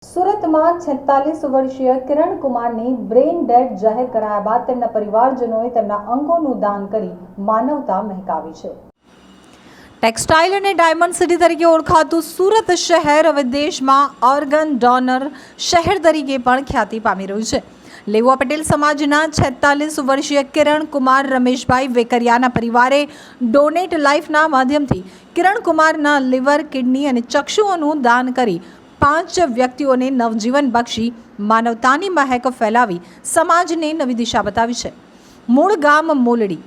સુરતમાં 46 વર્ષીય કિરણ કુમારની બ્રેઇન ડેડ જાહેર કરાયા બાદ તેમના પરિવારજનોએ તેમના અંગોનું દાન કરી માનવતા મહેકાવી છે। ટેક્સટાઇલ અને ડાયમંડ સિટી તરીકે ઓળખાતું સુરત શહેર હવે દેશમાં ઓર્ગન ડોનર શહેર તરીકે પણ ખ્યાતિ પામી રહ્યું છે। લેવા પટેલ સમાજના 46 વર્ષીય કિરણ કુમાર રમેશભાઈ વેકરિયાના પરિવારે ડોનેટ લાઈફના માધ્યમથી કિરણ કુમારના લિવર, કિડની અને ચક્ષુઓનું દાન કરી 5 વ્યક્તિઓને નવજીવન બક્ષી માનવતાની મહેક ફેલાવી સમાજને નવી દિશા બતાવી છે। મૂળ ગામ મોલડી,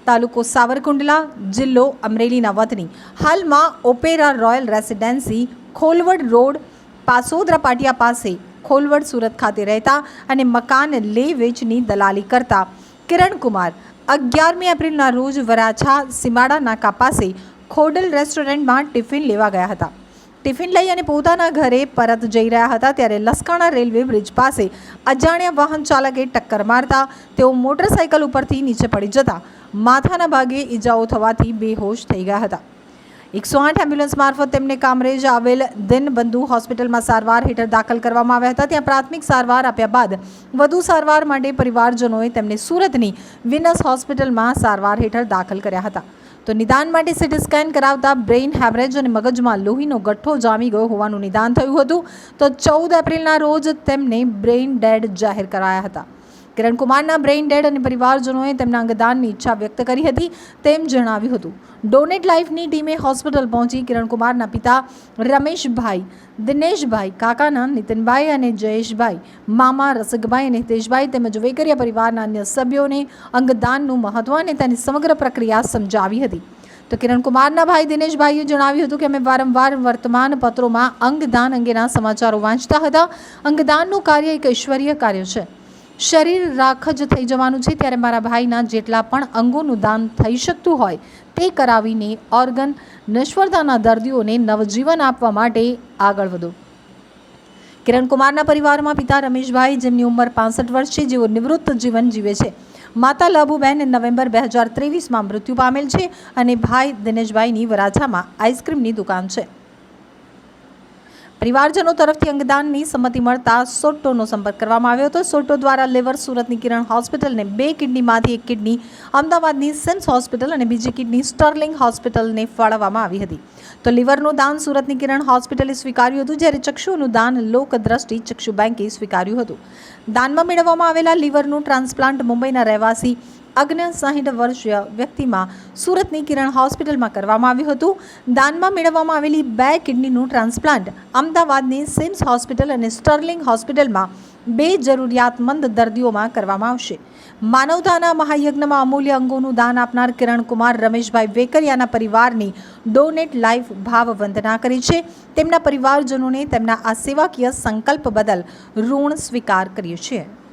તાલુકો સાવરકુંડલા, જિલ્લો અમરેલીના વતની હાલમાં Opera Royal Residency, Kholvad Road, Pasodara Patiya પાસે ખોલવડ સુરત ખાતે રહેતા અને મકાન લે વેચની દલાલી કરતા કિરણ કુમાર 11મી એપ્રિલના રોજ વરાછા સીમાડા નાકા પાસે ખોડલ રેસ્ટોરન્ટમાં ટિફિન લેવા ગયા હતા। ટિફિન લઈ અને પોતાના ઘરે પરત જઈ રહ્યા હતા ત્યારે લસકાણા રેલવે બ્રિજ પાસે અજાણ્યા વાહન ચાલકે ટક્કર મારતા તેઓ મોટરસાઇકલ ઉપરથી નીચે પડી જતા માથાના ભાગે ઈજાઓ થવાથી બેહોશ થઈ ગયા હતા। 108 એમ્બ્યુલન્સ મારફત તેમને કામરેજ આવેલ દિનબંધુ હોસ્પિટલમાં સારવાર હેઠળ દાખલ કરવામાં આવ્યા હતા। ત્યાં પ્રાથમિક સારવાર આપ્યા બાદ વધુ સારવાર માટે પરિવારજનોએ તેમને સુરતની વિનસ હોસ્પિટલમાં સારવાર હેઠળ દાખલ કર્યા હતા। તો નિદાન માટે સીટી સ્કેન કરાવતા બ્રેઇન હેમરેજ અને મગજમાં લોહીનો ગઠ્ઠો જામી ગયો હોવાનું નિદાન થયું હતું। તો 14 એપ્રિલના રોજ તેમને બ્રેઇન ડેડ જાહેર કરાયા હતા। કિરણ કુમારના બ્રેઇન ડેડ અને પરિવારજનોએ તેમના અંગદાનની ઈચ્છા વ્યક્ત કરી હતી તેમ જણાવ્યું હતું। ડોનેટ લાઈફની ટીમે હોસ્પિટલ પહોંચી કિરણ કુમારના પિતા રમેશભાઈ, દિનેશભાઈ, કાકાના નીતિનભાઈ અને જયેશભાઈ, મામા રસકભાઈ અને હિતેશભાઈ તેમજ વેકરિયા પરિવારના અન્ય સભ્યોને અંગદાનનું મહત્વ અને તેની સમગ્ર પ્રક્રિયા સમજાવી હતી। તો કિરણ કુમારના ભાઈ દિનેશભાઈએ જણાવ્યું હતું કે અમે વારંવાર વર્તમાન પત્રોમાં અંગદાન અંગેના સમાચારો વાંચતા હતા। અંગદાનનું કાર્ય એક ઐશ્વર્ય કાર્ય છે। શરીર રાખ જ થઈ જવાનું છે ત્યારે મારા ભાઈના જેટલા પણ અંગોનું દાન થઈ શકતું હોય તે કરાવીને ઓર્ગન નશ્વરતાના દર્દીઓને નવજીવન આપવા માટે આગળ વધો। કિરણ કુમારના પરિવારમાં પિતા રમેશભાઈ, જેમની ઉંમર 65 વર્ષ છે, જેઓ નિવૃત્ત જીવન જીવે છે, માતા લાભુબેન નવેમ્બર 2023માં મૃત્યુ પામેલ છે અને ભાઈ દિનેશભાઈની વરાછામાં આઈસ્ક્રીમની દુકાન છે। પરિવારજનો તરફથી અંગદાનની સંમતિ મળતા સોટ્ટોનો સંપર્ક કરવામાં આવ્યો હતો। સોટ્ટો દ્વારા લીવર સુરતની કિરણ હોસ્પિટલને, 2 કિડનીમાંથી 1 કિડની અમદાવાદની સિમ્સ હોસ્પિટલ અને બીજી કિડની સ્ટર્લિંગ હોસ્પિટલને ફાળવવામાં આવી હતી। તો લીવરનું દાન સુરતની કિરણ હોસ્પિટલે સ્વીકાર્યું હતું, જ્યારે ચક્ષુનું દાન લોકદ્રષ્ટિ ચક્ષુ બેંકે સ્વીકાર્યું હતું। દાનમાં મેળવવામાં આવેલા લીવરનું ટ્રાન્સપ્લાન્ટ મુંબઈના રહેવાસી 69 વર્ષીય વ્યક્તિમાં સુરતની કિરણ હોસ્પિટલમાં કરવામાં આવ્યું હતું। દાનમાં મેળવવામાં આવેલી 2 કિડનીનું ટ્રાન્સપ્લાન્ટ અમદાવાદની સિમ્સ હોસ્પિટલ અને સ્ટર્લિંગ હોસ્પિટલમાં 2 જરૂરિયાતમંદ દર્દીઓમાં કરવામાં આવશે। માનવતાના મહાયજ્ઞમાં અમૂલ્ય અંગોનું દાન આપનાર કિરણ કુમાર રમેશભાઈ વેકરિયાના પરિવારની ડોનેટ લાઈફ ભાવ વંદના કરી છે। તેમના પરિવારજનોને તેમના આ સેવાકીય સંકલ્પ બદલ ઋણ સ્વીકાર કર્યો છે।